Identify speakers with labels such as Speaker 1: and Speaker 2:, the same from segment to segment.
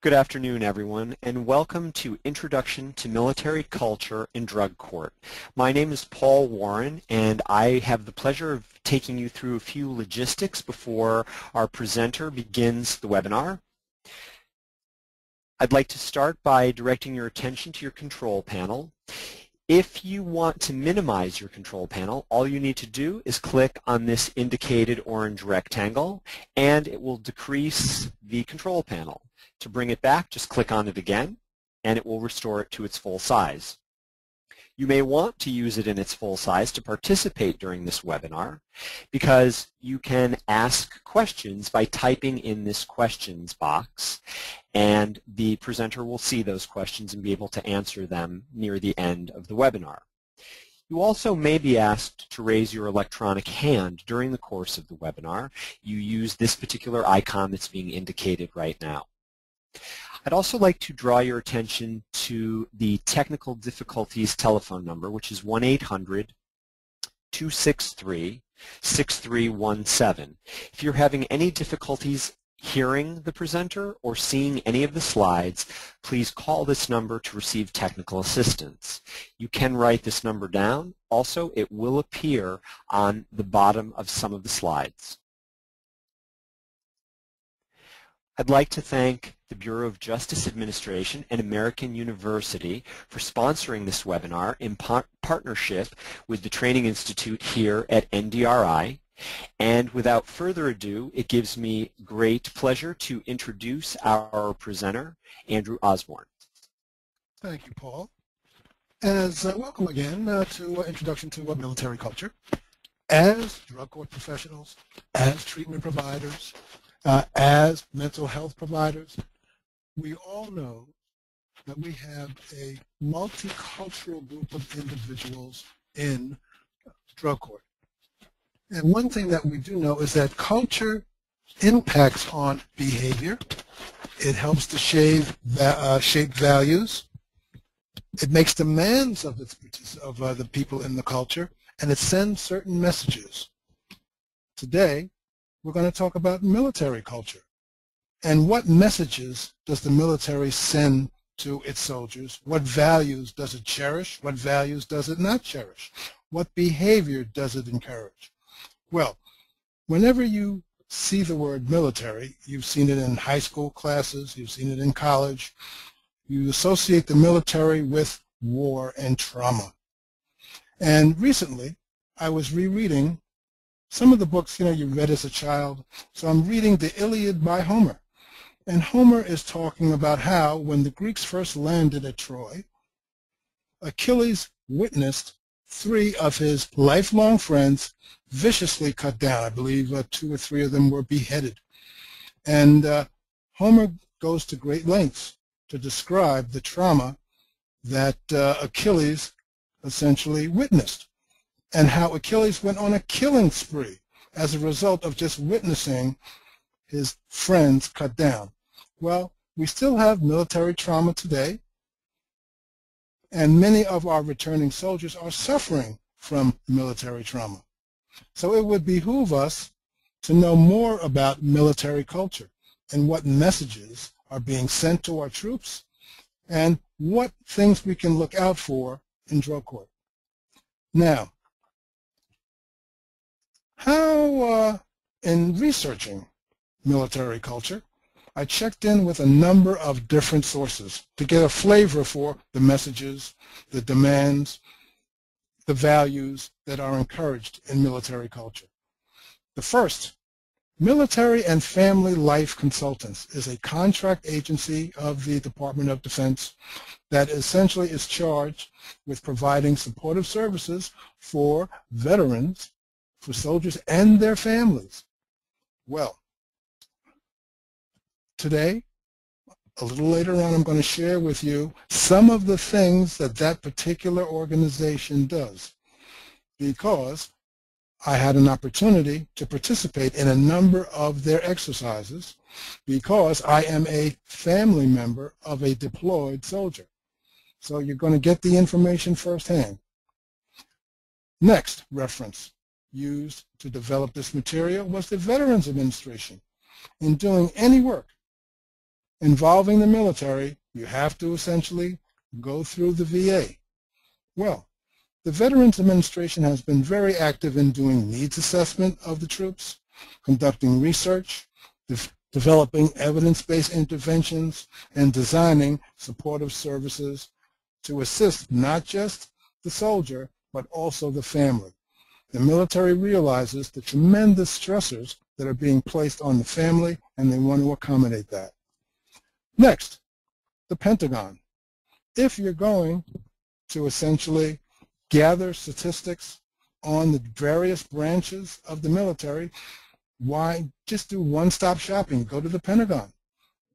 Speaker 1: Good afternoon, everyone, and welcome to Introduction to Military Culture in Drug Court. My name is Paul Warren, and I have the pleasure of taking you through a few logistics before our presenter begins the webinar. I'd like to start by directing your attention to your control panel. If you want to minimize your control panel, all you need to do is click on this indicated orange rectangle, and it will decrease the control panel. To bring it back, just click on it again, and it will restore it to its full size. You may want to use it in its full size to participate during this webinar, because you can ask questions by typing in this questions box, and the presenter will see those questions and be able to answer them near the end of the webinar. You also may be asked to raise your electronic hand during the course of the webinar. You use this particular icon that's being indicated right now. I'd also like to draw your attention to the technical difficulties telephone number, which is 1-800-263-6317. If you're having any difficulties hearing the presenter or seeing any of the slides, please call this number to receive technical assistance. You can write this number down. Also, it will appear on the bottom of some of the slides. I'd like to thank the Bureau of Justice Administration and American University for sponsoring this webinar in partnership with the Training Institute here at NDRI. And without further ado, it gives me great pleasure to introduce our presenter, Andrew Osborne.
Speaker 2: Thank you, Paul. Welcome again to Introduction to Military Culture. As drug court professionals, as treatment providers, as mental health providers, we all know that we have a multicultural group of individuals in drug court. And one thing that we do know is that culture impacts on behavior. It helps to shape values. It makes demands of the people in the culture, and it sends certain messages. Today, we're going to talk about military culture. And what messages does the military send to its soldiers? What values does it cherish? What values does it not cherish? What behavior does it encourage? Well, whenever you see the word military, you've seen it in high school classes, you've seen it in college, you associate the military with war and trauma. And recently, I was rereading some of the books, you read as a child. So I'm reading the Iliad by Homer. And Homer is talking about how, when the Greeks first landed at Troy, Achilles witnessed 3 of his lifelong friends viciously cut down. I believe 2 or 3 of them were beheaded. And Homer goes to great lengths to describe the trauma that Achilles essentially witnessed, and how Achilles went on a killing spree as a result of just witnessing his friends cut down. Well, we still have military trauma today, and many of our returning soldiers are suffering from military trauma. So it would behoove us to know more about military culture and what messages are being sent to our troops and what things we can look out for in drug court. Now, how, in researching military culture, I checked in with a number of different sources to get a flavor for the messages, the demands, the values that are encouraged in military culture. The first, Military and Family Life Consultants, is a contract agency of the Department of Defense that essentially is charged with providing supportive services for veterans, for soldiers and their families. Well, today, a little later on, I'm going to share with you some of the things that that particular organization does, because I had an opportunity to participate in a number of their exercises, because I am a family member of a deployed soldier. So you're going to get the information firsthand. Next reference used to develop this material was the Veterans Administration. In doing any work involving the military, you have to essentially go through the VA. Well, the Veterans Administration has been very active in doing needs assessment of the troops, conducting research, developing evidence-based interventions, and designing supportive services to assist not just the soldier, but also the family. The military realizes the tremendous stressors that are being placed on the family, and they want to accommodate that. Next, the Pentagon. If you're going to essentially gather statistics on the various branches of the military, why just do one-stop shopping? Go to the Pentagon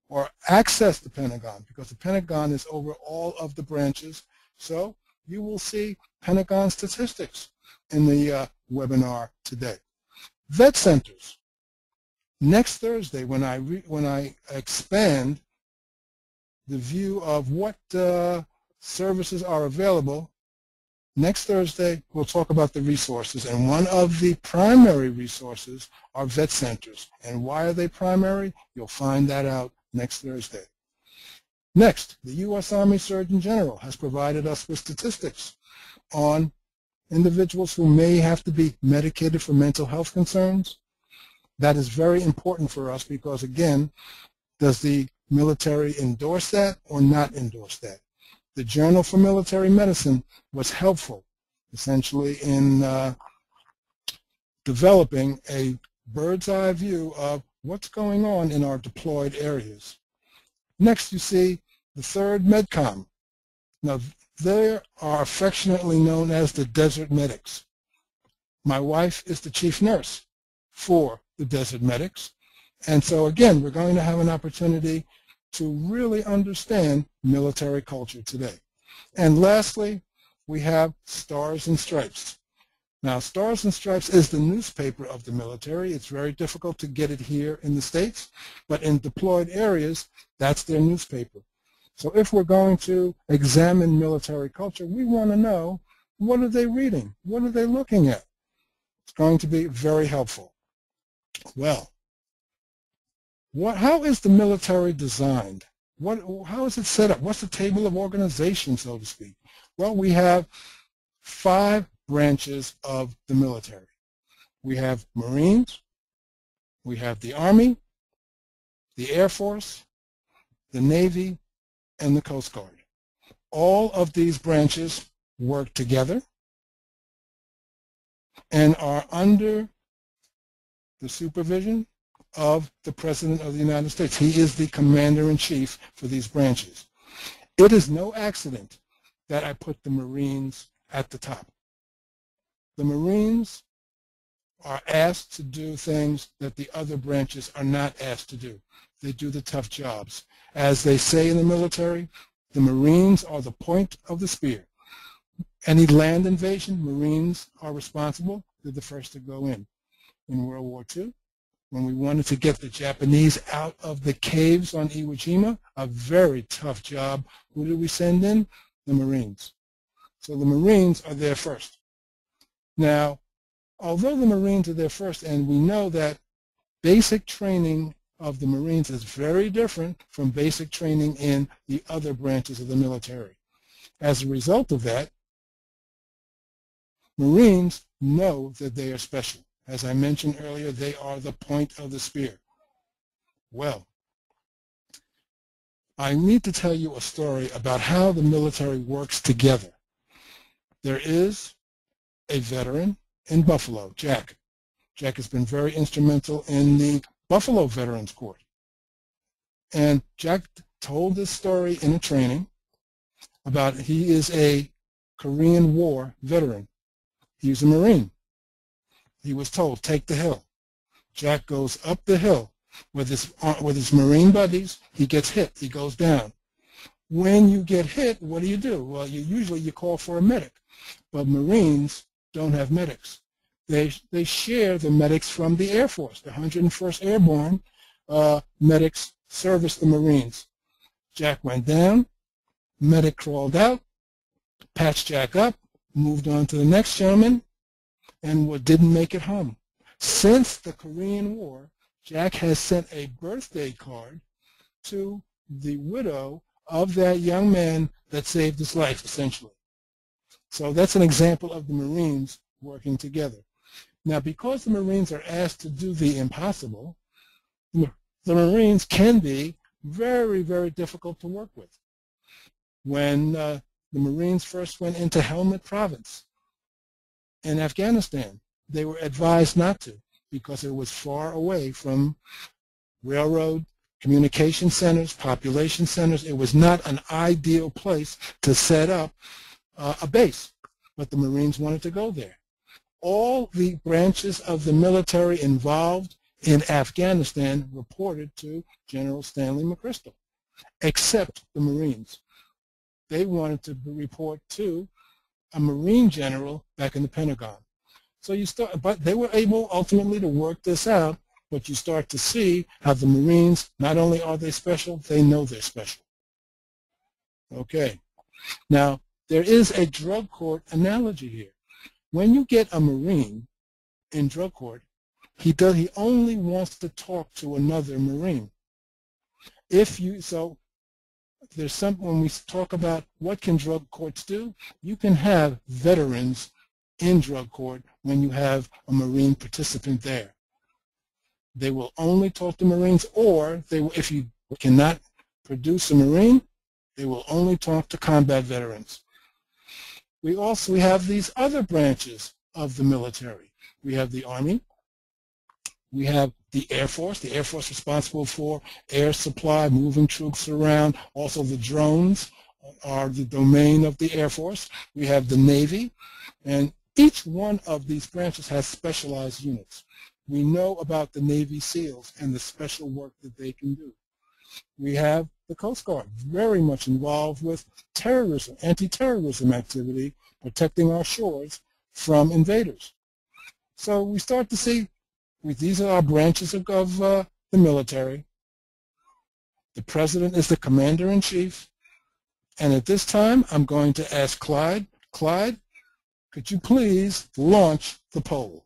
Speaker 2: or access the Pentagon, because the Pentagon is over all of the branches. So you will see Pentagon statistics in the webinar today. Vet centers. Next Thursday, when I expand the view of what services are available, next Thursday we'll talk about the resources, and one of the primary resources are vet centers. And why are they primary? You'll find that out next Thursday. Next, the U.S. Army Surgeon General has provided us with statistics on individuals who may have to be medicated for mental health concerns. That is very important for us because, again, does the military endorse that or not endorse that? The Journal for Military Medicine was helpful, essentially, in developing a bird's-eye view of what's going on in our deployed areas. Next, you see the third MedCom. Now, they are affectionately known as the Desert Medics. My wife is the chief nurse for the Desert Medics. And so, again, we're going to have an opportunity to really understand military culture today. And lastly, we have Stars and Stripes. Now, Stars and Stripes is the newspaper of the military. It's very difficult to get it here in the States, but in deployed areas, that's their newspaper. So if we're going to examine military culture, we want to know, what are they reading? What are they looking at? It's going to be very helpful. Well, how is the military designed? How is it set up? What's the table of organization, so to speak? Well, we have 5 branches of the military. We have Marines, we have the Army, the Air Force, the Navy, and the Coast Guard. All of these branches work together and are under the supervision of the President of the United States. He is the Commander-in-Chief for these branches. It is no accident that I put the Marines at the top. The Marines are asked to do things that the other branches are not asked to do. They do the tough jobs. As they say in the military, the Marines are the point of the spear. Any land invasion, Marines are responsible. They're the first to go in. In World War II, when we wanted to get the Japanese out of the caves on Iwo Jima, a very tough job. Who did we send in? The Marines. So the Marines are there first. Now, although the Marines are there first, and we know that basic training of the Marines is very different from basic training in the other branches of the military. As a result of that, Marines know that they are special. As I mentioned earlier, they are the point of the spear. Well, I need to tell you a story about how the military works together. There is a veteran in Buffalo, Jack. Jack has been very instrumental in the Buffalo Veterans Court. And Jack told this story in a training about he is a Korean War veteran. He's a Marine. He was told, take the hill. Jack goes up the hill with his Marine buddies. He gets hit. He goes down. When you get hit, what do? Well, usually you call for a medic. But Marines don't have medics. They share the medics from the Air Force. The 101st Airborne medics service the Marines. Jack went down. Medic crawled out, patched Jack up, moved on to the next gentleman, and didn't make it home. Since the Korean War, Jack has sent a birthday card to the widow of that young man that saved his life, essentially. So that's an example of the Marines working together. Now, because the Marines are asked to do the impossible, the Marines can be very, very difficult to work with. When the Marines first went into Helmand Province in Afghanistan, they were advised not to because it was far away from railroad, communication centers, population centers. It was not an ideal place to set up a base, but the Marines wanted to go there. All the branches of the military involved in Afghanistan reported to General Stanley McChrystal, except the Marines. They wanted to report to a Marine general back in the Pentagon. So you start, but they were able ultimately to work this out, but you start to see how the Marines, not only are they special, they know they're special. Okay. Now, there is a drug court analogy here. When you get a Marine in drug court, he only wants to talk to another Marine. So there's when we talk about what can drug courts do, you can have veterans in drug court when you have a Marine participant there. They will only talk to Marines, or if you cannot produce a Marine, they will only talk to combat veterans. We have these other branches of the military. We have the Army. We have the Air Force responsible for air supply, moving troops around. Also the drones are the domain of the Air Force. We have the Navy, and each one of these branches has specialized units. We know about the Navy SEALs and the special work that they can do. We have the Coast Guard, very much involved with terrorism, anti-terrorism activity, protecting our shores from invaders. So we start to see, these are our branches of the military. The President is the Commander-in-Chief. And at this time, I'm going to ask Clyde. Clyde, could you please launch the poll?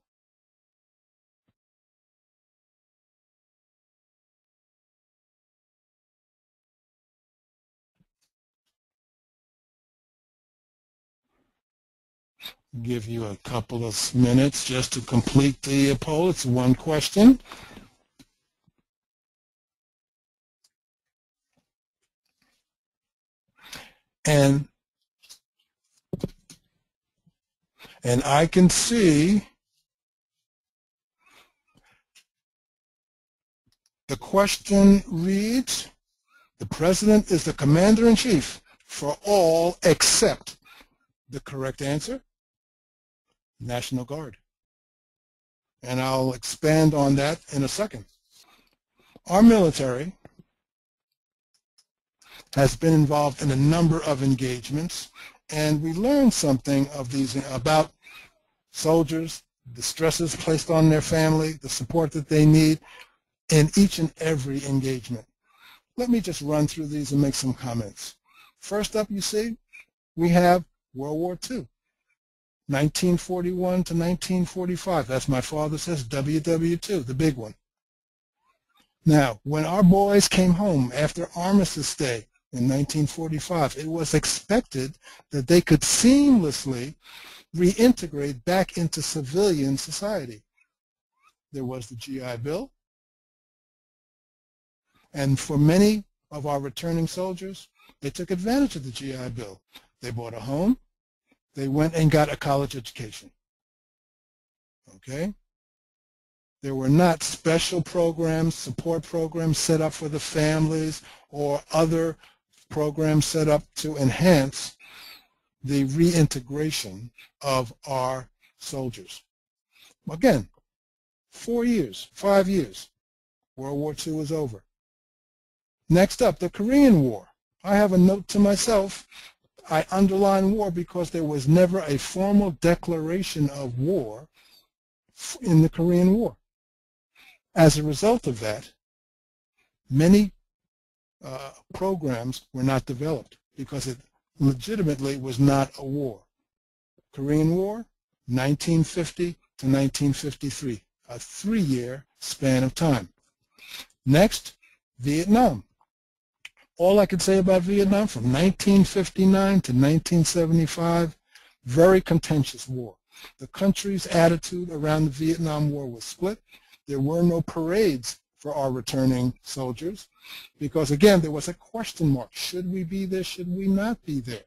Speaker 2: Give you a couple of minutes just to complete the poll. It's one question. And I can see the question reads, the President is the Commander-in-Chief for all except the correct answer, National Guard. And I'll expand on that in a second. Our military has been involved in a number of engagements, and we learned something of these about soldiers, the stresses placed on their family, the support that they need in each and every engagement. Let me just run through these and make some comments. First up, you see, we have World War II, 1941 to 1945. That's my father says WW2, the big one. Now, when our boys came home after Armistice Day in 1945, it was expected that they could seamlessly reintegrate back into civilian society. There was the GI Bill, and for many of our returning soldiers, they took advantage of the GI Bill. They bought a home, they went and got a college education. Okay? There were not special programs, support programs set up for the families or other programs set up to enhance the reintegration of our soldiers. Again, 4 years, 5 years, World War II is over. Next up, the Korean War. I have a note to myself. I underline war because there was never a formal declaration of war in the Korean War. As a result of that, many programs were not developed because it legitimately was not a war. Korean War, 1950 to 1953, a 3-year span of time. Next, Vietnam. all I can say about Vietnam, from 1959 to 1975, very contentious war. The country's attitude around the Vietnam War was split. There were no parades for our returning soldiers because, again, there was a question mark. Should we be there? Should we not be there?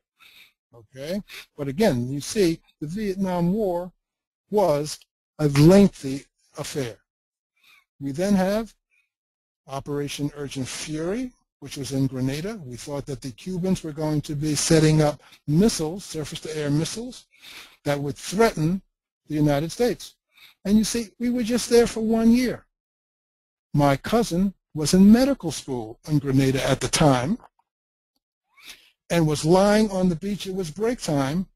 Speaker 2: Okay? But again, you see, the Vietnam War was a lengthy affair. We then have Operation Urgent Fury, which was in Grenada. We thought that the Cubans were going to be setting up missiles, surface-to-air missiles, that would threaten the United States. And you see, we were just there for 1 year. My cousin was in medical school in Grenada at the time and was lying on the beach. It was break time,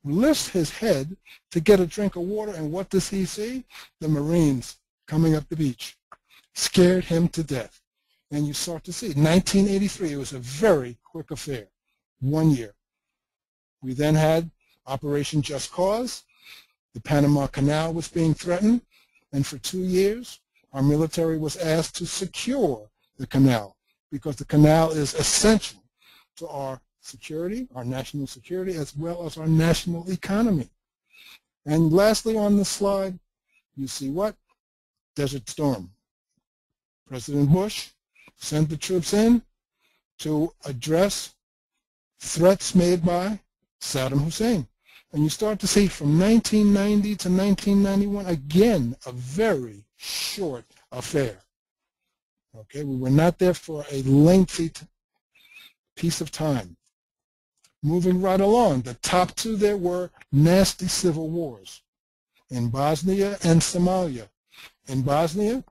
Speaker 2: lifts his head to get a drink of water, and what does he see? The Marines coming up the beach. Scared him to death. And you start to see, 1983, it was a very quick affair, 1 year. We then had Operation Just Cause. The Panama Canal was being threatened, and for 2 years, our military was asked to secure the canal because the canal is essential to our security, our national security, as well as our national economy. And lastly on the slide, you see what? Desert Storm. President Bush sent the troops in to address threats made by Saddam Hussein. And you start to see from 1990 to 1991, again, a very short affair. Okay, we were not there for a lengthy piece of time. Moving right along, the top two there were nasty civil wars in Bosnia and Somalia. In Bosnia,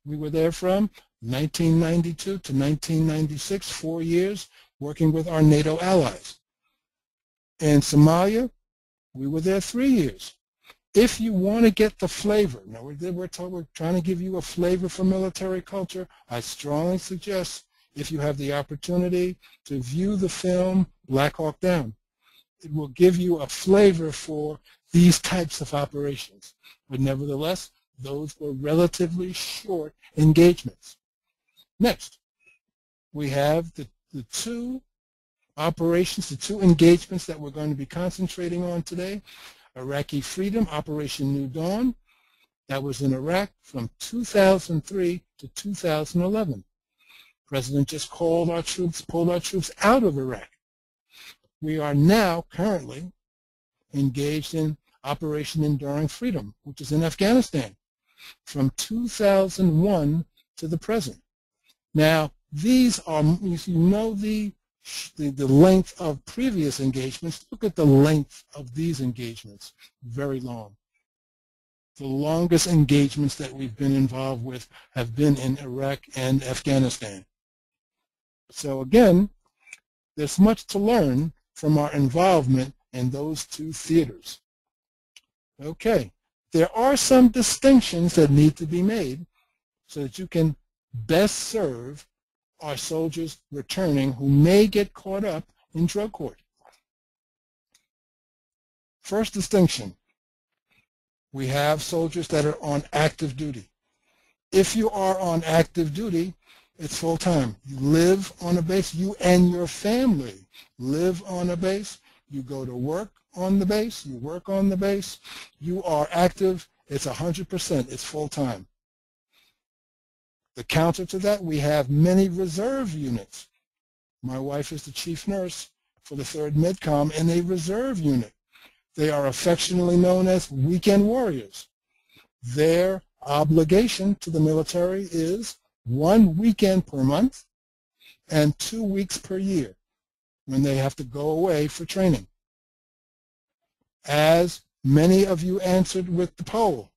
Speaker 2: we were there from 1992 to 1996, 4 years, working with our NATO allies. In Somalia, we were there 3 years. If you want to get the flavor, now we're trying to give you a flavor for military culture, I strongly suggest, if you have the opportunity, to view the film Black Hawk Down. It will give you a flavor for these types of operations. But nevertheless, those were relatively short engagements. Next, we have the two operations, the two engagements that we're going to be concentrating on today. Iraqi Freedom, Operation New Dawn, that was in Iraq from 2003 to 2011. The President just pulled our troops out of Iraq. We are now currently engaged in Operation Enduring Freedom, which is in Afghanistan, from 2001 to the present. Now, these are, if you know the length of previous engagements, look at the length of these engagements, very long. The longest engagements that we've been involved with have been in Iraq and Afghanistan. So again, there's much to learn from our involvement in those two theaters. Okay, there are some distinctions that need to be made so that you can best serve our soldiers returning who may get caught up in drug court. First distinction, we have soldiers that are on active duty. If you are on active duty, it's full-time. You live on a base, you and your family live on a base, you go to work on the base, you work on the base, you are active, it's 100%, it's full-time. The counter to that, we have many reserve units. My wife is the chief nurse for the 3rd MidCom in a reserve unit. They are affectionately known as weekend warriors. Their obligation to the military is 1 weekend per month and 2 weeks per year when they have to go away for training. As many of you answered with the poll,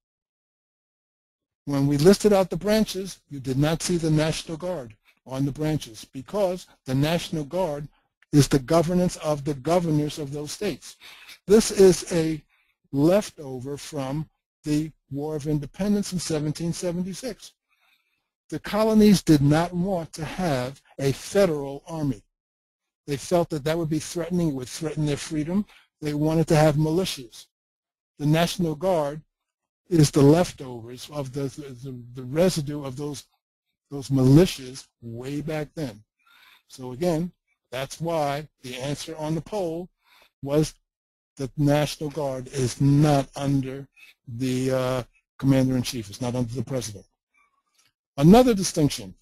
Speaker 2: when we listed out the branches, you did not see the National Guard on the branches because the National Guard is the governance of the governors of those states. This is a leftover from the War of Independence in 1776. The colonies did not want to have a federal army. They felt that that would be threatening, it would threaten their freedom. They wanted to have militias. The National Guard is the leftovers of the residue of those militias way back then. So again, that's why the answer on the poll was that the National Guard is not under the Commander-in-Chief. It's not under the President. Another distinction,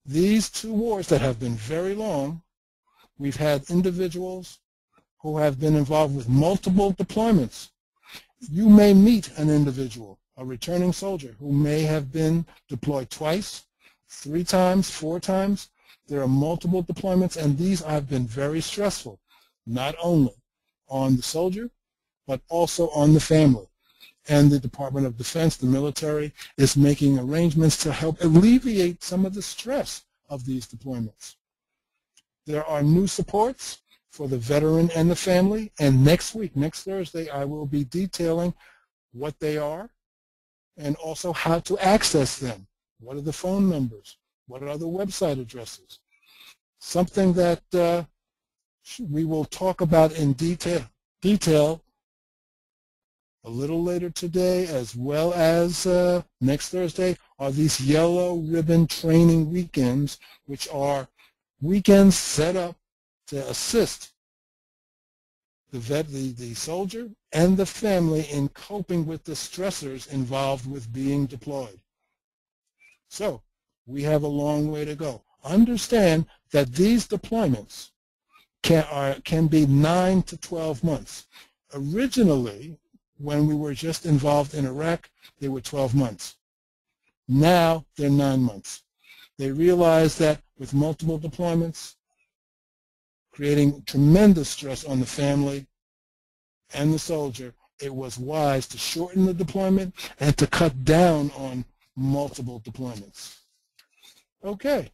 Speaker 2: these two wars that have been very long, we've had individuals who have been involved with multiple deployments. You may meet an individual, a returning soldier, who may have been deployed twice, 3 times, 4 times. There are multiple deployments, and these have been very stressful, not only on the soldier, but also on the family. And the Department of Defense, the military, is making arrangements to help alleviate some of the stress of these deployments. There are new supports for the veteran and the family, and next week, next Thursday, I will be detailing what they are and also how to access them. What are the phone numbers? What are the website addresses? Something that we will talk about in detail a little later today, as well as next Thursday, are these yellow ribbon training weekends, which are weekends set up to assist the soldier and the family in coping with the stressors involved with being deployed. So we have a long way to go. Understand that these deployments can be 9 to 12 months. Originally, when we were just involved in Iraq, they were 12 months. Now they're 9 months. They realized that with multiple deployments, creating tremendous stress on the family and the soldier, it was wise to shorten the deployment and to cut down on multiple deployments. Okay,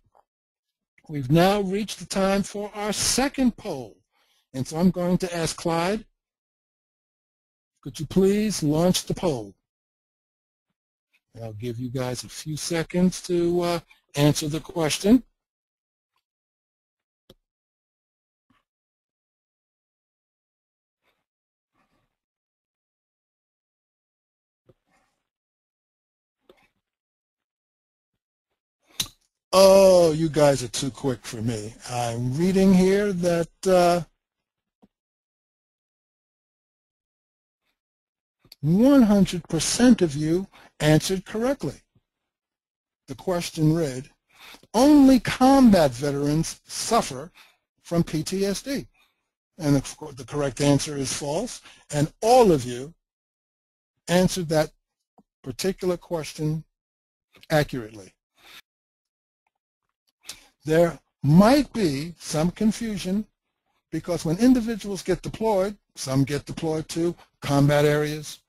Speaker 2: we've now reached the time for our second poll. And so I'm going to ask Clyde, could you please launch the poll? And I'll give you guys a few seconds to answer the question. Oh, you guys are too quick for me. I'm reading here that 100% of you answered correctly. The question read, only combat veterans suffer from PTSD. And the correct answer is false. And all of you answered that particular question accurately. There might be some confusion because when individuals get deployed, some get deployed to combat areas,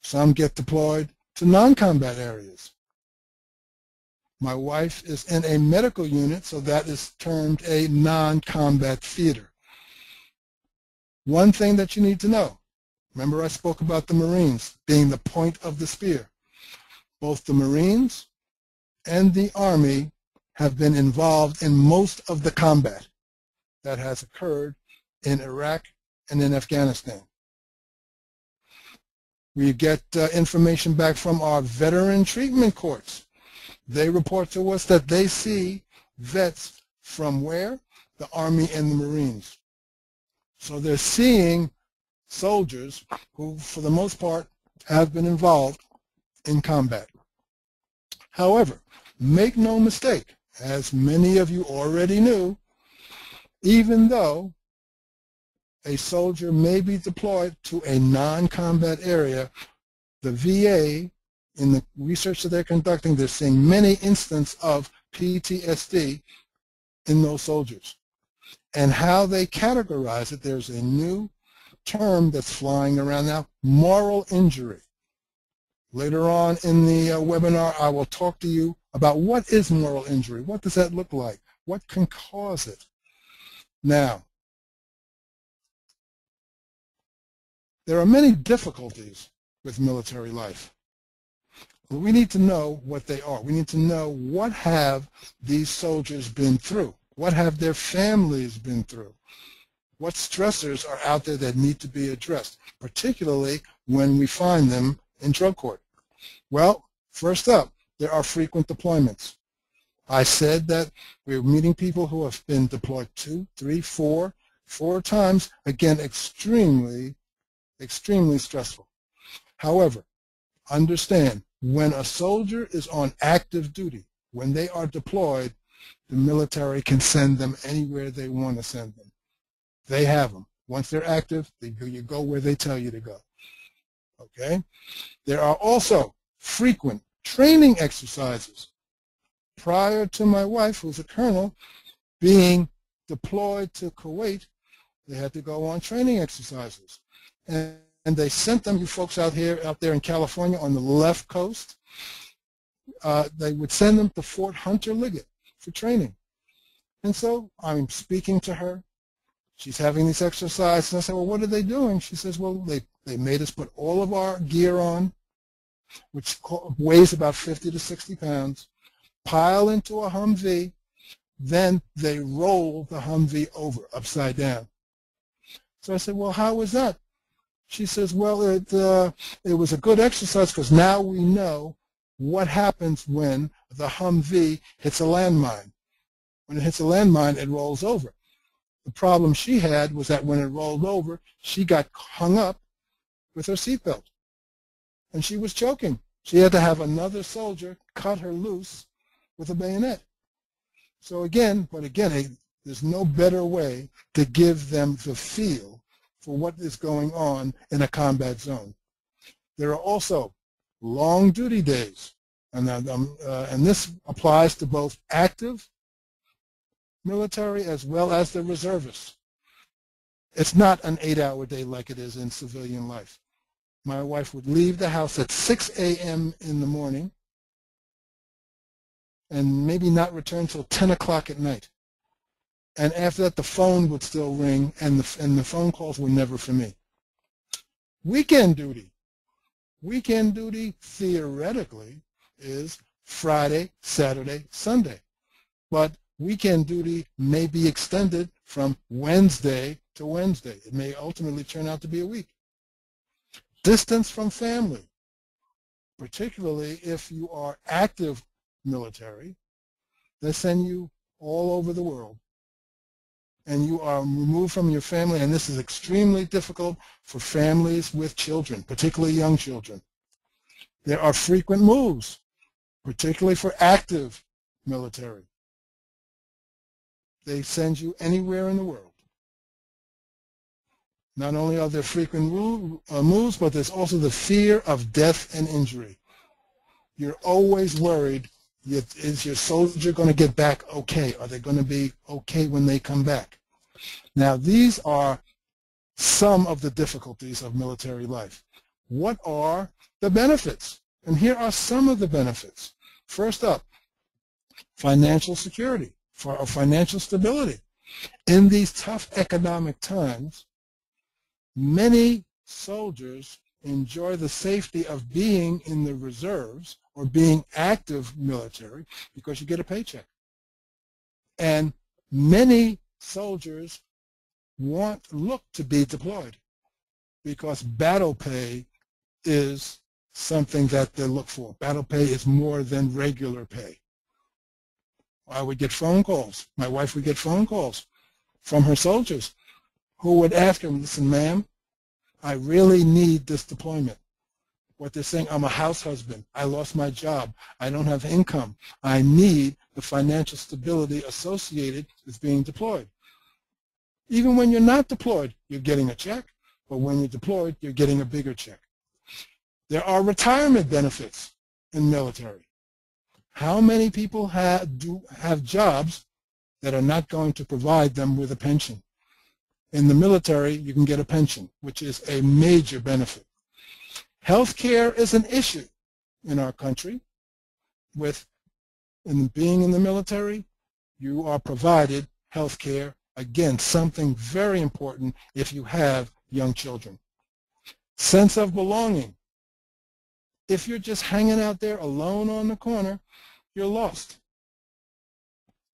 Speaker 2: some get deployed to non-combat areas. My wife is in a medical unit, so that is termed a non-combat theater. One thing that you need to know, remember I spoke about the Marines being the point of the spear. Both the Marines and the Army have been involved in most of the combat that has occurred in Iraq and in Afghanistan. We get information back from our veteran treatment courts. They report to us that they see vets from where? The Army and the Marines. So they're seeing soldiers who, for the most part, have been involved in combat. However, make no mistake, as many of you already knew, even though a soldier may be deployed to a non-combat area, the VA, in the research that they're conducting, they're seeing many instances of PTSD in those soldiers. And how they categorize it, there's a new term that's flying around now, moral injury. Later on in the webinar, I will talk to you about what is moral injury, what does that look like, what can cause it. Now, there are many difficulties with military life. We need to know what they are. We need to know what have these soldiers been through. What have their families been through? What stressors are out there that need to be addressed, particularly when we find them in drug court? Well, first up, there are frequent deployments. I said that we're meeting people who have been deployed 2, 3, 4 times. Again, extremely stressful. However, understand, when a soldier is on active duty, when they are deployed, the military can send them anywhere they want to send them. They have them. Once they're active, you go where they tell you to go. Okay? There are also frequent training exercises. Prior to my wife, who's a colonel, being deployed to Kuwait, they had to go on training exercises. And they sent them, you folks out there in California on the left coast, they would send them to Fort Hunter Liggett for training. And so I'm speaking to her. She's having these exercises. And I said, well, what are they doing? She says, well, they made us put all of our gear on, which weighs about 50 to 60 pounds, pile into a Humvee, then they roll the Humvee over upside down. So I said, well, how was that? She says, well, it was a good exercise because now we know what happens when the Humvee hits a landmine. When it hits a landmine, it rolls over. The problem she had was that when it rolled over, she got hung up with her seatbelt, and she was choking. She had to have another soldier cut her loose with a bayonet. So again, there's no better way to give them the feel for what is going on in a combat zone. There are also long duty days, and this applies to both active military as well as the reservists. It's not an 8-hour day like it is in civilian life. My wife would leave the house at 6 a.m. in the morning and maybe not return till 10 o'clock at night. And after that, the phone would still ring, and the phone calls were never for me. Weekend duty. Weekend duty, theoretically, is Friday, Saturday, Sunday. But weekend duty may be extended from Wednesday to Wednesday. It may ultimately turn out to be a week. Distance from family, particularly if you are active military, they send you all over the world, and you are removed from your family, and this is extremely difficult for families with children, particularly young children. There are frequent moves, particularly for active military. They send you anywhere in the world. Not only are there frequent moves, but there's also the fear of death and injury. You're always worried, is your soldier going to get back okay? Are they going to be okay when they come back? Now, these are some of the difficulties of military life. What are the benefits? And here are some of the benefits. First up, financial security, financial stability. In these tough economic times, many soldiers enjoy the safety of being in the reserves or being active military because you get a paycheck. And many soldiers look to be deployed because battle pay is something that they look for. Battle pay is more than regular pay. I would get phone calls. My wife would get phone calls from her soldiers who would ask her, listen, ma'am, I really need this deployment. What they're saying, I'm a house husband. I lost my job. I don't have income. I need the financial stability associated with being deployed. Even when you're not deployed, you're getting a check, but when you're deployed, you're getting a bigger check. There are retirement benefits in military. How many people have jobs that are not going to provide them with a pension? In the military, you can get a pension, which is a major benefit. Healthcare is an issue in our country. Being in the military, you are provided healthcare. Again, something very important if you have young children. Sense of belonging. If you're just hanging out there alone on the corner, you're lost.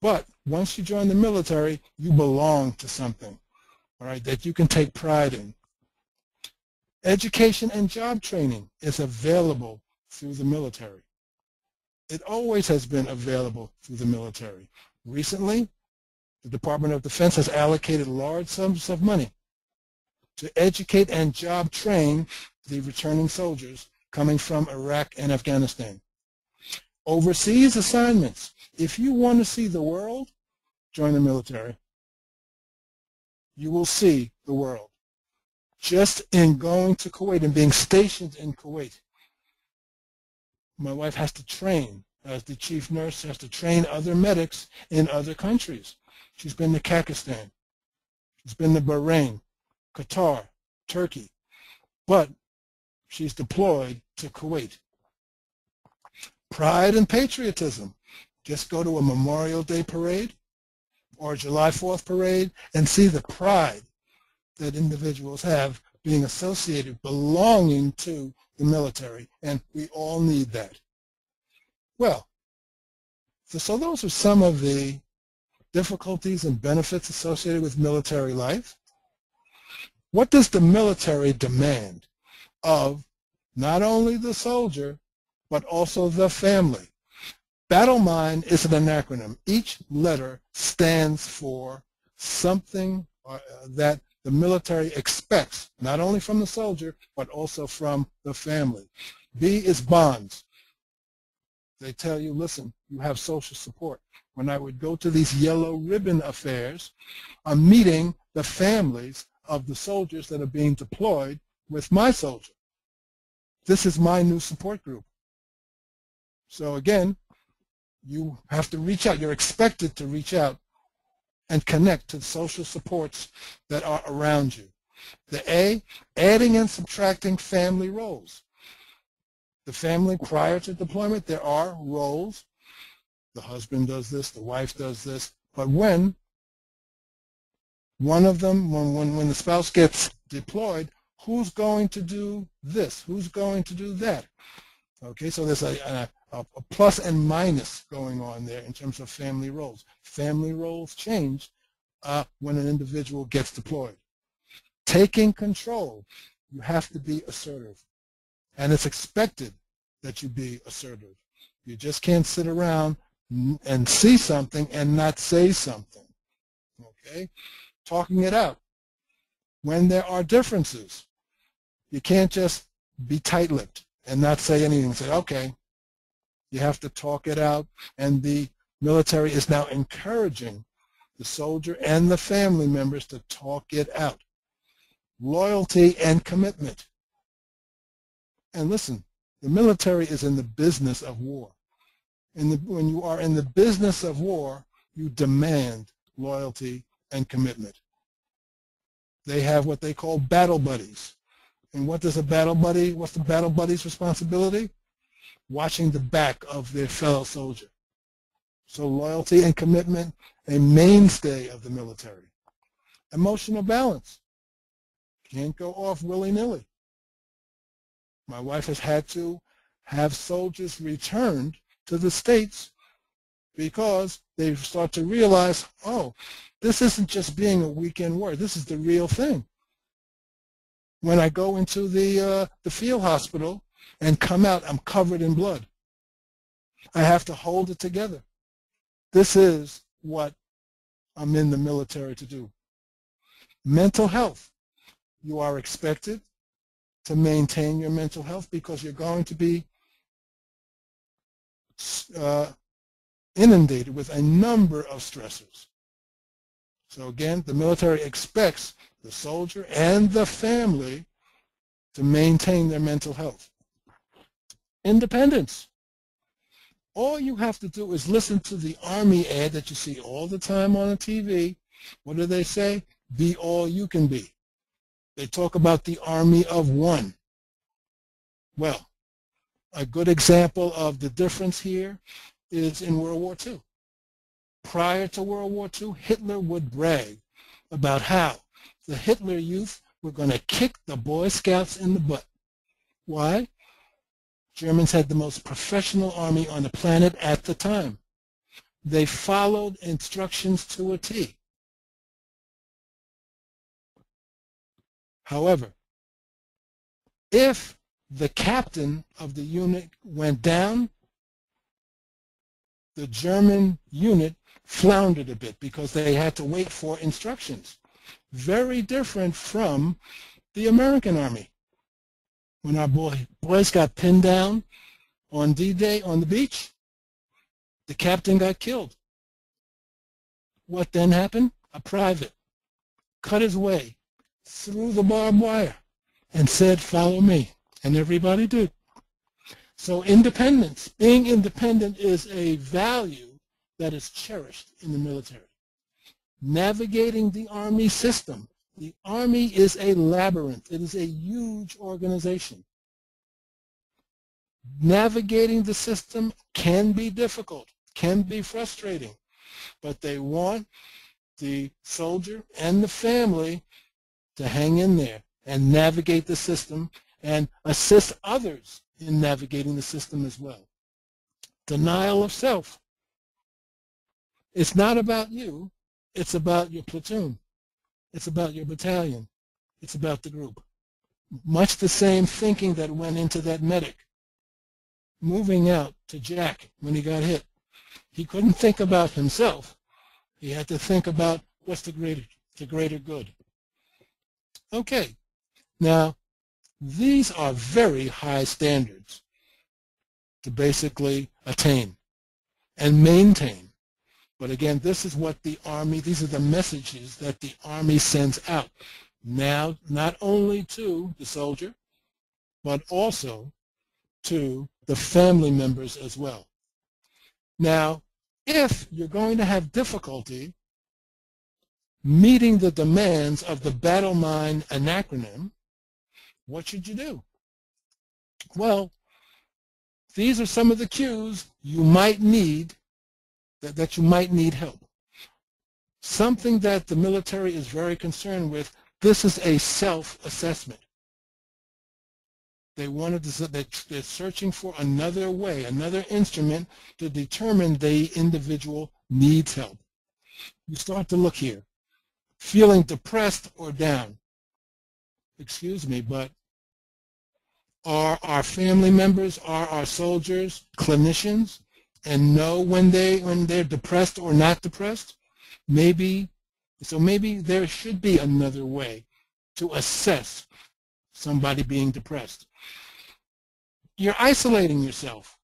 Speaker 2: But once you join the military, you belong to something, all right, that you can take pride in. Education and job training is available through the military. It always has been available through the military. Recently, the Department of Defense has allocated large sums of money to educate and job train the returning soldiers coming from Iraq and Afghanistan. Overseas assignments. If you want to see the world, join the military. You will see the world. Just in going to Kuwait and being stationed in Kuwait, my wife has to train, as the chief nurse, has to train other medics in other countries. She's been to Pakistan. She's been to Bahrain, Qatar, Turkey. But she's deployed to Kuwait. Pride and patriotism. Just go to a Memorial Day parade or a July 4th parade and see the pride that individuals have being associated, belonging to the military, and we all need that. Well, so those are some of the difficulties and benefits associated with military life. What does the military demand of not only the soldier, but also the family? BATTLEMIND is an acronym. Each letter stands for something that the military expects, not only from the soldier, but also from the family. B is bonds. They tell you, listen, you have social support. When I would go to these yellow ribbon affairs, I'm meeting the families of the soldiers that are being deployed with my soldier. This is my new support group. So again, you have to reach out. You're expected to reach out and connect to the social supports that are around you. The A, adding and subtracting family roles. The family prior to deployment, there are roles. The husband does this, the wife does this, but when one of them, when the spouse gets deployed, who's going to do this? Who's going to do that? Okay, so there's a plus and minus going on there in terms of family roles. Family roles change when an individual gets deployed. Taking control, you have to be assertive. And it's expected that you be assertive. You just can't sit around and see something and not say something. Okay? Talking it out. When there are differences, you can't just be tight-lipped and not say anything. Say, okay. You have to talk it out, and the military is now encouraging the soldier and the family members to talk it out. Loyalty and commitment. And listen, the military is in the business of war. When you are in the business of war, you demand loyalty and commitment. They have what they call battle buddies. And what does a battle buddy, what's the battle buddy's responsibility? Watching the back of their fellow soldier. So loyalty and commitment, a mainstay of the military. Emotional balance. Can't go off willy-nilly. My wife has had to have soldiers returned to the States because they start to realize, oh, this isn't just being a weekend warrior. This is the real thing. When I go into the field hospital and come out, I'm covered in blood. I have to hold it together. This is what I'm in the military to do. Mental health. You are expected to maintain your mental health because you're going to be inundated with a number of stressors. So again, the military expects the soldier and the family to maintain their mental health. Independence. All you have to do is listen to the Army ad that you see all the time on the TV. What do they say? Be all you can be. They talk about the Army of One. Well, a good example of the difference here is in World War II. Prior to World War II, Hitler would brag about how the Hitler Youth were going to kick the Boy Scouts in the butt. Why? Germans had the most professional army on the planet at the time. They followed instructions to a T. However, if the captain of the unit went down, the German unit floundered a bit because they had to wait for instructions. Very different from the American Army. When our boys got pinned down on D-Day on the beach, the captain got killed. What then happened? A private cut his way through the barbed wire and said, "Follow me." And everybody did. So independence, being independent, is a value that is cherished in the military. Navigating the Army system. The Army is a labyrinth. It is a huge organization. Navigating the system can be difficult, can be frustrating, but they want the soldier and the family to hang in there and navigate the system and assist others in navigating the system as well. Denial of self. It's not about you. It's about your platoon. It's about your battalion. It's about the group. Much the same thinking that went into that medic moving out to Jack when he got hit. He couldn't think about himself. He had to think about what's the greater good. Okay. Now, these are very high standards to basically attain and maintain. But again, this is what the Army, these are the messages that the Army sends out. Now, not only to the soldier, but also to the family members as well. Now, if you're going to have difficulty meeting the demands of the BATTLEMIND anagram, what should you do? Well, these are some of the cues you might need, that you might need help. Something that the military is very concerned with, this is a self-assessment. They wanted to, they're searching for another way, another instrument to determine the individual needs help. You start to look here. Feeling depressed or down. Excuse me, but are our family members, are our soldiers clinicians and know when they're depressed or not depressed? Maybe there should be another way to assess somebody being depressed. You're isolating yourself.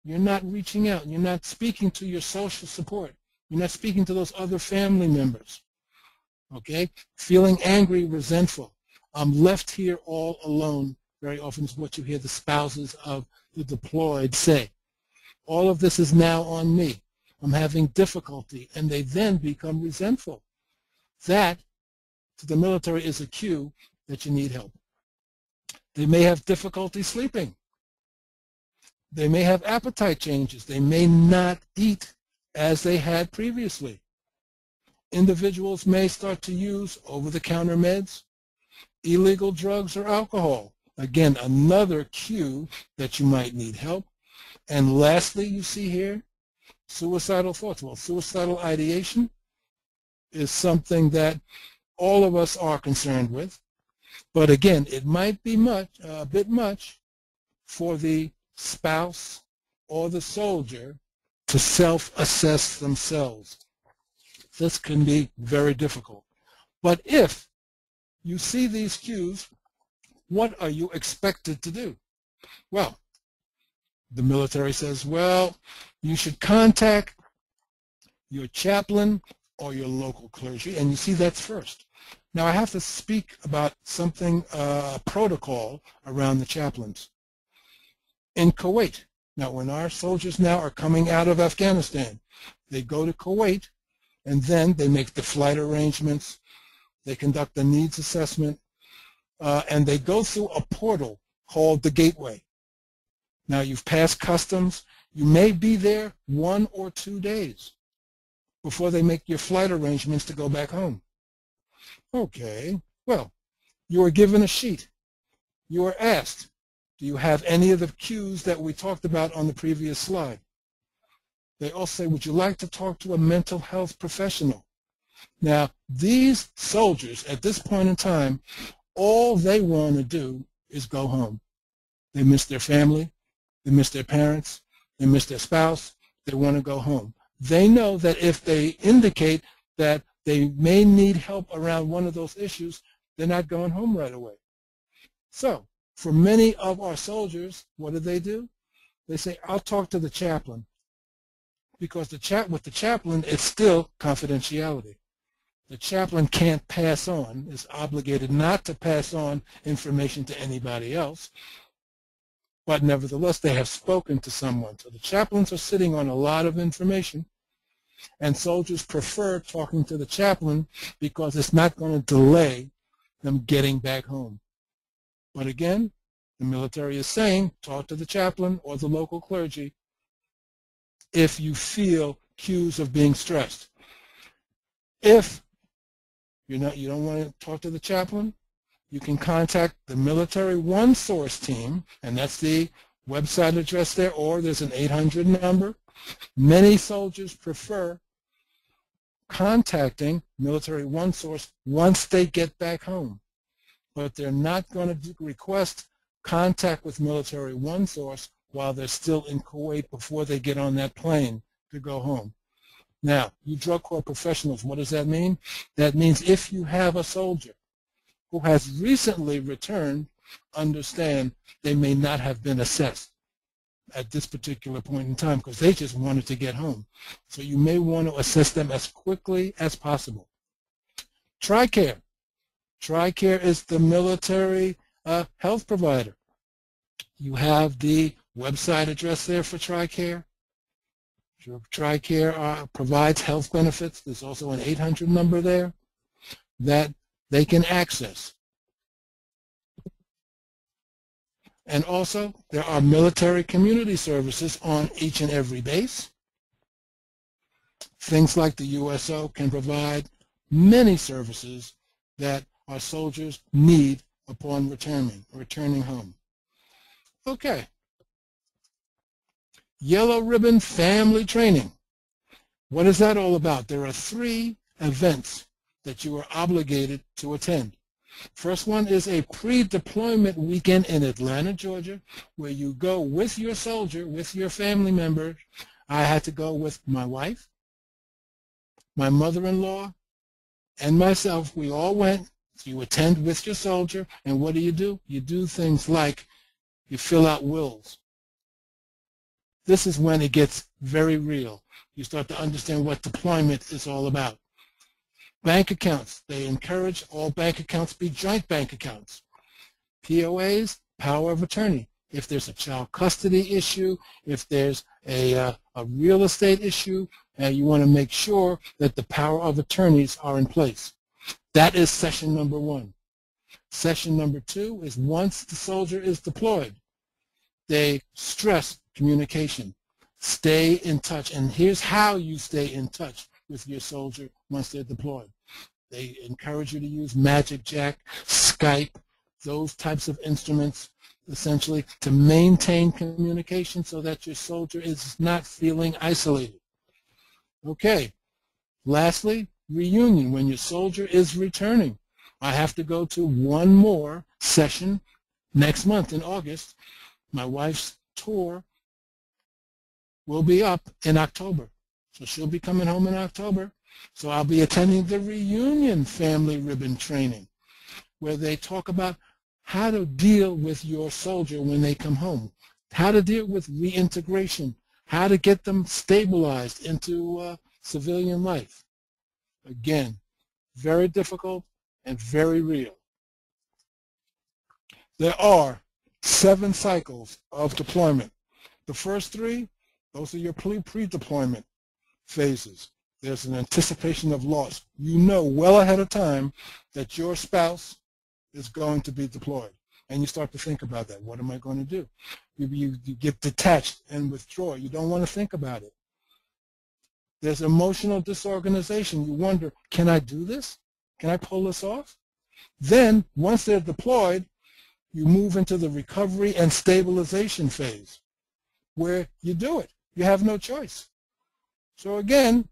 Speaker 2: You're not reaching out. You're not speaking to your social support. You're not speaking to those other family members. Okay? Feeling angry, resentful. I'm left here all alone. Very often is what you hear the spouses of the deployed say. All of this is now on me. I'm having difficulty, and they then become resentful. That, to the military, is a cue that you need help. They may have difficulty sleeping. They may have appetite changes. They may not eat as they had previously. Individuals may start to use over-the-counter meds, illegal drugs, or alcohol. Again, another cue that you might need help. And lastly, you see here, suicidal thoughts. Well, suicidal ideation is something that all of us are concerned with. But again, it might be a bit much for the spouse or the soldier to self-assess themselves. This can be very difficult. But if you see these cues, what are you expected to do? Well, the military says, well, you should contact your chaplain or your local clergy, and you see that's first. Now, I have to speak about something, protocol around the chaplains. In Kuwait, now when our soldiers now are coming out of Afghanistan, they go to Kuwait, and then they make the flight arrangements, they conduct a needs assessment, and they go through a portal called the Gateway. Now, you've passed customs. You may be there 1 or 2 days before they make your flight arrangements to go back home. Okay, well, you are given a sheet. You are asked, do you have any of the cues that we talked about on the previous slide? They also say, would you like to talk to a mental health professional? Now, these soldiers, at this point in time, all they want to do is go home. They miss their family. They miss their parents. They miss their spouse. they want to go home. They know that if they indicate that they may need help around one of those issues, they're not going home right away. So for many of our soldiers, what do? They say, I'll talk to the chaplain, because with the chaplain, it's still confidentiality. The chaplain can't pass on, is obligated not to pass on information to anybody else, but nevertheless, they have spoken to someone. So the chaplains are sitting on a lot of information, and soldiers prefer talking to the chaplain because it's not going to delay them getting back home. But again, the military is saying, talk to the chaplain or the local clergy if you feel cues of being stressed. If you don't want to talk to the chaplain, you can contact the Military One Source team, and that's the website address there, or there's an 800 number. Many soldiers prefer contacting Military One Source once they get back home, but they're not going to request contact with Military One Source while they're still in Kuwait before they get on that plane to go home. Now, you drug court professionals, what does that mean? That means if you have a soldier who has recently returned, understand they may not have been assessed at this particular point in time because they just wanted to get home. So you may want to assess them as quickly as possible. TRICARE. TRICARE is the military health provider. You have the website address there for TRICARE. TRICARE provides health benefits. There's also an 800 number there that they can access. And also, there are military community services on each and every base. Things like the USO can provide many services that our soldiers need upon returning home. Okay. Yellow Ribbon Family Training. What is that all about? There are 3 events that you are obligated to attend. First one is a pre-deployment weekend in Atlanta, Georgia, where you go with your soldier, with your family member. I had to go with my wife, my mother-in-law, and myself. We all went. So you attend with your soldier, and what do? You do things like you fill out wills. This is when it gets very real. You start to understand what deployment is all about. Bank accounts. They encourage all bank accounts be joint bank accounts. POAs, power of attorney. If there's a child custody issue, if there's a real estate issue, you want to make sure that the power of attorneys are in place. That is session number 1. Session number 2 is once the soldier is deployed, they stress communication. Stay in touch. And here's how you stay in touch with your soldier once they're deployed. They encourage you to use Magic Jack, Skype, those types of instruments, essentially to maintain communication so that your soldier is not feeling isolated. Okay. Lastly, reunion. When your soldier is returning, I have to go to one more session next month in August. My wife's tour will be up in October. So she'll be coming home in October. So I'll be attending the reunion family ribbon training where they talk about how to deal with your soldier when they come home, how to deal with reintegration, how to get them stabilized into civilian life. Again, very difficult and very real. There are 7 cycles of deployment. The first 3, those are your pre-deployment phases. There's an anticipation of loss. You know well ahead of time that your spouse is going to be deployed. And you start to think about that. What am I going to do? You get detached and withdraw. You don't want to think about it. There's emotional disorganization. You wonder, can I do this? Can I pull this off? Then, once they're deployed, you move into the recovery and stabilization phase where you do it. You have no choice. So again,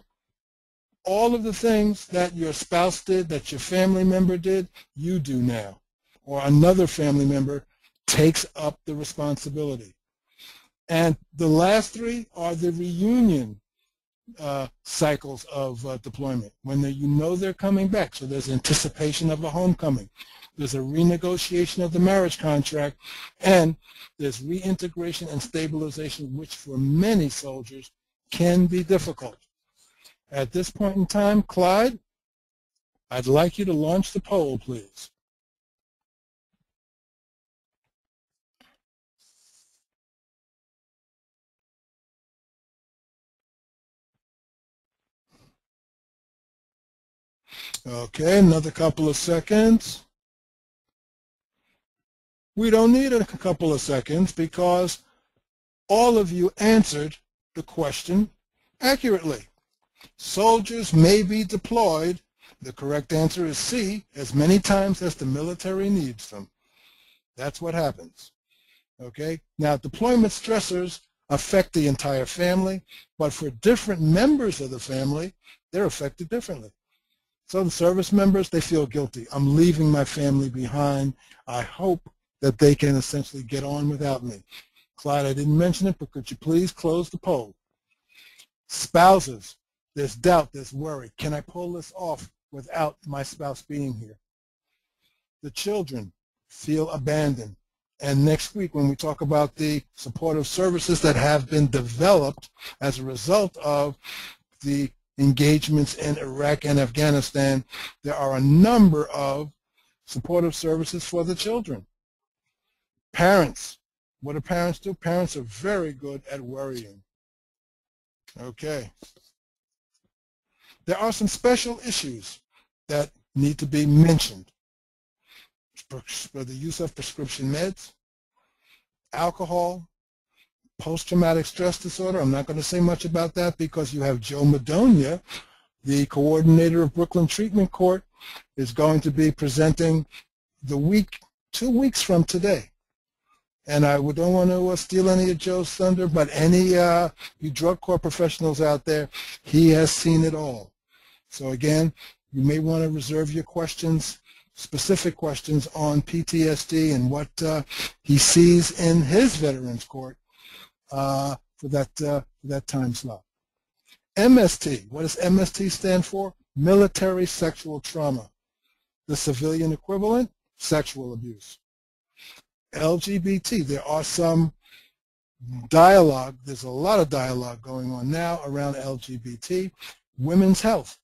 Speaker 2: all of the things that your spouse did, that your family member did, you do now. Or another family member takes up the responsibility. And the last three are the reunion cycles of deployment, when you know they're coming back. So there's anticipation of a homecoming. There's a renegotiation of the marriage contract, and there's reintegration and stabilization, which for many soldiers can be difficult. At this point in time, Clyde, I'd like you to launch the poll, please. Okay, another couple of seconds. We don't need a couple of seconds because all of you answered the question accurately. Soldiers may be deployed, the correct answer is C, as many times as the military needs them. That's what happens. Okay? Now, deployment stressors affect the entire family, but for different members of the family, they're affected differently. So the service members, they feel guilty. I'm leaving my family behind. I hope that they can essentially get on without me. Clyde, I didn't mention it, but could you please close the poll? Spouses, there's doubt, there's worry. Can I pull this off without my spouse being here? The children feel abandoned. And next week, when we talk about the supportive services that have been developed as a result of the engagements in Iraq and Afghanistan, there are a number of supportive services for the children. Parents, what do parents do? Parents are very good at worrying. Okay. There are some special issues that need to be mentioned. For the use of prescription meds, alcohol, post-traumatic stress disorder. I'm not going to say much about that because you have Joe Madonia, the coordinator of Brooklyn Treatment Court, is going to be presenting the week, 2 weeks from today. And I don't want to steal any of Joe's thunder, but any you drug court professionals out there, he has seen it all. So again, you may want to reserve your questions, specific questions on PTSD and what he sees in his Veterans Court for that time slot. MST, what does MST stand for? Military sexual trauma. The civilian equivalent, sexual abuse. LGBT, there are some dialogue, there's a lot of dialogue going on now around LGBT. Women's health.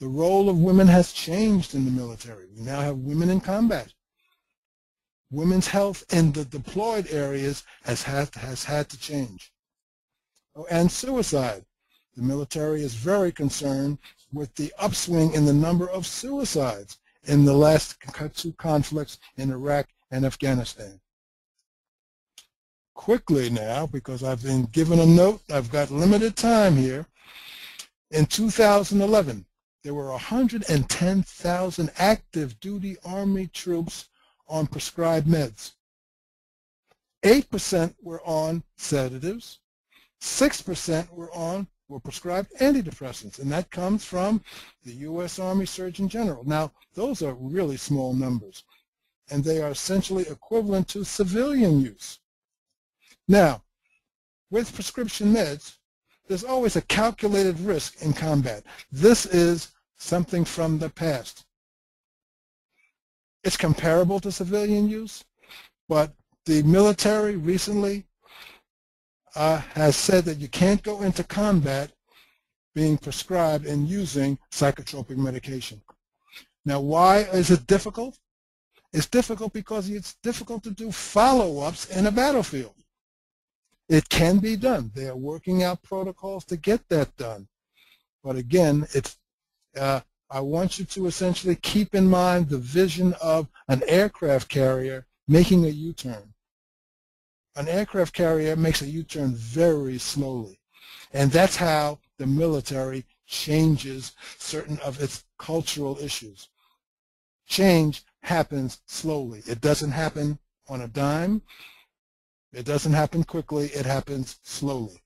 Speaker 2: The role of women has changed in the military. We now have women in combat. Women's health in the deployed areas has had to change. Oh, and suicide. The military is very concerned with the upswing in the number of suicides in the last two conflicts in Iraq and Afghanistan. Quickly now, because I've been given a note, I've got limited time here. In 2011, there were 110,000 active duty Army troops on prescribed meds. 8% were on sedatives, 6% were prescribed antidepressants, and that comes from the U.S. Army Surgeon General. Now, those are really small numbers, and they are essentially equivalent to civilian use. Now, with prescription meds, there's always a calculated risk in combat. This is something from the past. It's comparable to civilian use, but the military recently has said that you can't go into combat being prescribed and using psychotropic medication. Now, why is it difficult? It's difficult because it's difficult to do follow-ups in a battlefield. It can be done. They are working out protocols to get that done. But again, I want you to essentially keep in mind the vision of an aircraft carrier making a U-turn. An aircraft carrier makes a U-turn very slowly. And that's how the military changes certain of its cultural issues. Change happens slowly. It doesn't happen on a dime. It doesn't happen quickly. It happens slowly.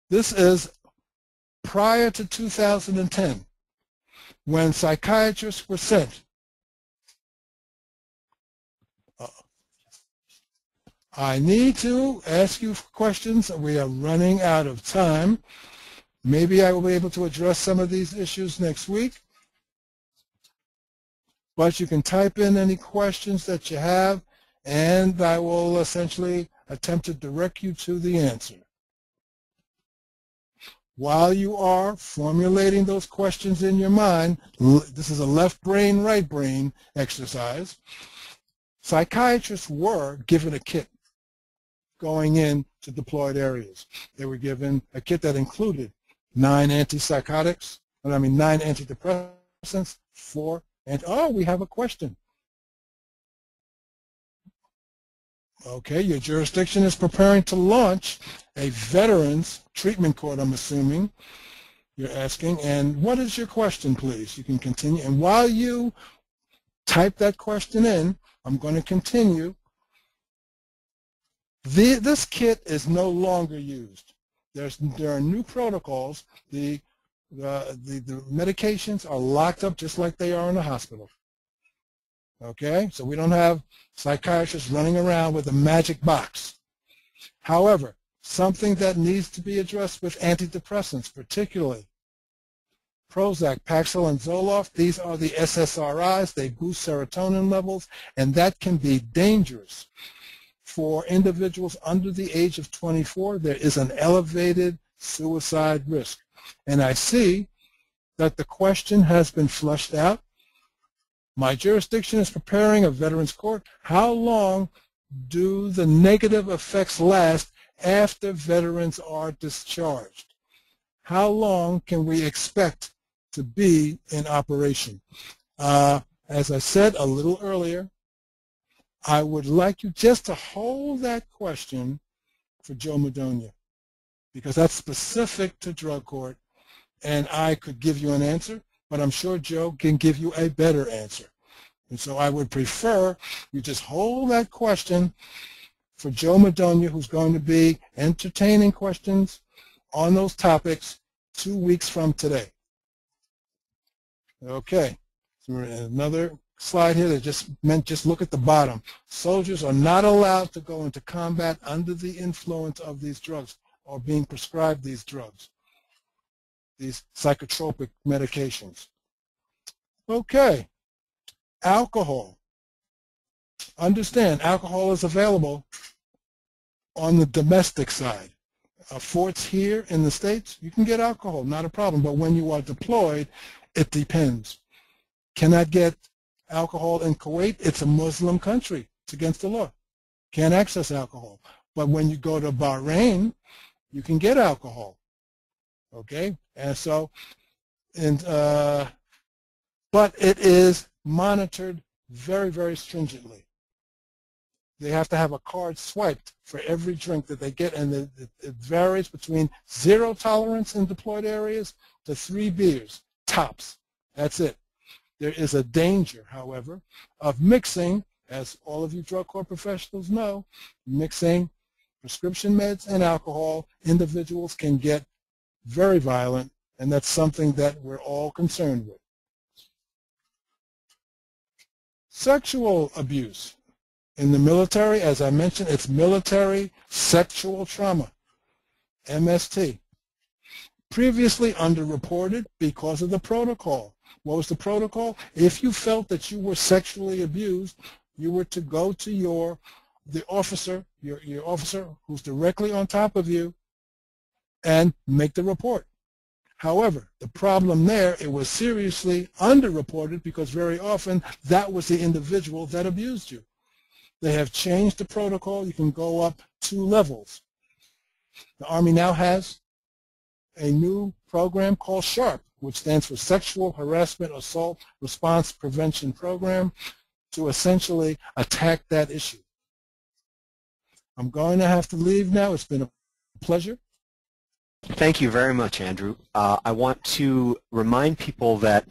Speaker 2: This is prior to 2010, when psychiatrists were sent I need to ask you questions. We are running out of time. Maybe I will be able to address some of these issues next week. But you can type in any questions that you have, and I will essentially attempt to direct you to the answer. While you are formulating those questions in your mind, this is a left brain, right brain exercise. Psychiatrists were given a kit going into deployed areas. They were given a kit that included 9 antidepressants, 4 oh, we have a question. Okay, your jurisdiction is preparing to launch a veterans treatment court, I'm assuming you're asking. And what is your question, please? You can continue. And while you type that question in, I'm going to continue. This kit is no longer used. There are new protocols. The medications are locked up just like they are in the hospital. Okay, so we don't have psychiatrists running around with a magic box. However, something that needs to be addressed with antidepressants, particularly Prozac, Paxil, and Zoloft, these are the SSRIs. They boost serotonin levels, and that can be dangerous. For individuals under the age of 24, there is an elevated suicide risk. And I see that the question has been flushed out. My jurisdiction is preparing a veterans court. How long do the negative effects last after veterans are discharged? How long can we expect to be in operation? As I said a little earlier, I would like you just to hold that question for Joe Madonia, because that's specific to drug court, and I could give you an answer, but I'm sure Joe can give you a better answer. And so I would prefer you just hold that question for Joe Madonia, who's going to be entertaining questions on those topics 2 weeks from today. Okay, so another slide here that just look at the bottom. Soldiers are not allowed to go into combat under the influence of these drugs or being prescribed these drugs, these psychotropic medications. Okay, alcohol. Understand, alcohol is available on the domestic side. Forts here in the States, you can get alcohol, not a problem. But when you are deployed, it depends. Cannot get alcohol in Kuwait. It's a Muslim country. It's against the law. Can't access alcohol. But when you go to Bahrain, you can get alcohol. Okay? And so, but it is monitored very, very stringently. They have to have a card swiped for every drink that they get, and it varies between 0 tolerance in deployed areas to 3 beers, tops. That's it. There is a danger, however, of mixing, as all of you drug court professionals know, mixing prescription meds and alcohol. Individuals can get very violent, and that's something that we're all concerned with. Sexual abuse. In the military, as I mentioned, it's military sexual trauma, MST. Previously underreported because of the protocol. What was the protocol? If you felt that you were sexually abused, you were to go to your officer who's directly on top of you and make the report. However, the problem there, it was seriously underreported because very often that was the individual that abused you. They have changed the protocol. You can go up 2 levels. The Army now has a new program called SHARP, which stands for Sexual Harassment Assault Response Prevention Program, to essentially attack that issue. I'm going to have to leave now. It's been a pleasure.
Speaker 1: Thank you very much, Andrew. I want to remind people that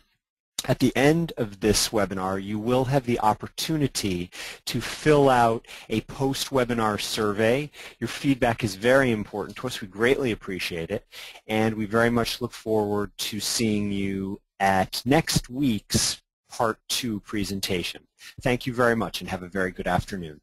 Speaker 1: at the end of this webinar, you will have the opportunity to fill out a post-webinar survey. Your feedback is very important to us. We greatly appreciate it, and we very much look forward to seeing you at next week's Part 2 presentation. Thank you very much, and have a very good afternoon.